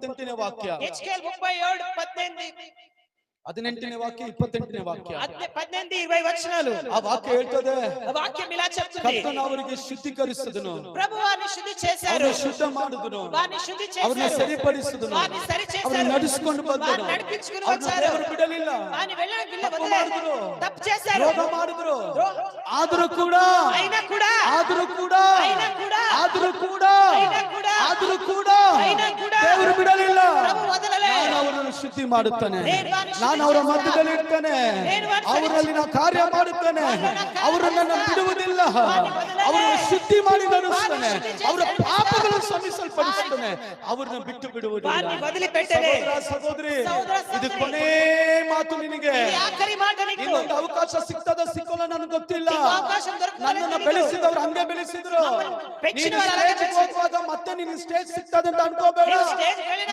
28ನೇ ವಾಕ್ಯ. HKL 37:18. 18ನೇ వాక్య 28ನೇ వాక్య. 18-20 వచనాలు. ఆ వాక్య ಹೇಳ್ತದೆ, ఆ వాక్యం ఇలా చెప్తుంది, కర్తను ಅವರಿಗೆ ಶುದ್ಧೀಕರಿಸುವುದನು, ప్రభువు వారిని శుద్ధి చేశారు, ಅವರನ್ನು ಶುದ್ಧ ಮಾಡುವುದನು, వారిని శుద్ధి ಅವರನ್ನು చేశారు, ಸರಿಪಡಿಸುವುದನು, వారిని సరి ಅವರನ್ನು చేశారు, ನಡೆಸಿಕೊಂಡು ಬಂದನು, వారిని నడిపించుకొని ಅವರನ್ನು వచ్చారు, ದೇವರು ಬಿಡಲಿಲ್ಲ, వారిని వెళ్ళడానికి ತಪ್ಪು వదిలేదు, ಮಾಡಿದ್ರು, తప్పు చేశారు, ದ್ರೋಹ ಮಾಡಿದ್ರು, ಆದರೂ ಕೂಡ అయినా కూడా ಆದರೂ ಕೂಡ అయినా కూడా ಆದರೂ ಕೂಡ అయినా కూడా ಆದರೂ ಕೂಡ అయినా ಕೂಡ ದೇವರು ಬಿಡಲಿಲ್ಲ. ప్రభు వదలలే. ನಾನು ಅವರನ್ನು ಶುದ್ಧಿ ಮಾಡುತ್ತೇನೆ, నేను వారిని ನಾನು శుద్ధి ಅವರ చేస్తాను, ಮಧ್ಯದಲ್ಲಿ ಇರ್ತೇನೆ, నేను వారిని ಅವರಲ್ಲಿ ನಾನು ಕಾರ್ಯ ಮಾಡುತ್ತೇನೆ, ಅವರನ್ನು ನಾನು ಬಿಡುವುದಿಲ್ಲ, ಅವರನ್ನು ಶುದ್ಧಿ ಮಾಡಿ ನಡೆಸ್ತೇನೆ, ಅವರ ಪಾಪಗಳನ್ನು ಕ್ಷಮಿಸಲ್ಪಡಿಸುತ್ತೇನೆ, ಅವರನ್ನು ಬಿಟ್ಟು ಬಿಡುವುದಿಲ್ಲ. వారిని వదిలిపెట్టలే. ಸಹೋದರ ಸಹೋದರಿ, ಇದು ಕೊನೆ ಮಾತು ನಿನಗೆ. ఇది ఆఖరి మాట నీకు. ಇನ್ನೊಂದು ಅವಕಾಶ ಸಿಗ್ತದ ಸಿಕ್ಕೋಲ್ಲ ನನಗೆ ಗೊತ್ತಿಲ್ಲ. నీకు అవకాశం దొరుకుతుందో ನನ್ನನ್ನು తెలియదు. ಬೆಳೆಸಿದವರು ಹಂಗೆ ಬೆಳೆಸಿದ್ರು. పెంచిన ನೀನು వాళ్ళు అలాగే ಸ್ಟೇಜ್ ಹೋಗುವಾಗ ಮತ್ತೆ ನಿನ್ನ ಸ್ಟೇಜ್ ಸಿಗ್ತದೆ ಅಂತ ಅನ್ಕೋಬೇಡ. నీవు స్టేజ్ వెళ్ళిన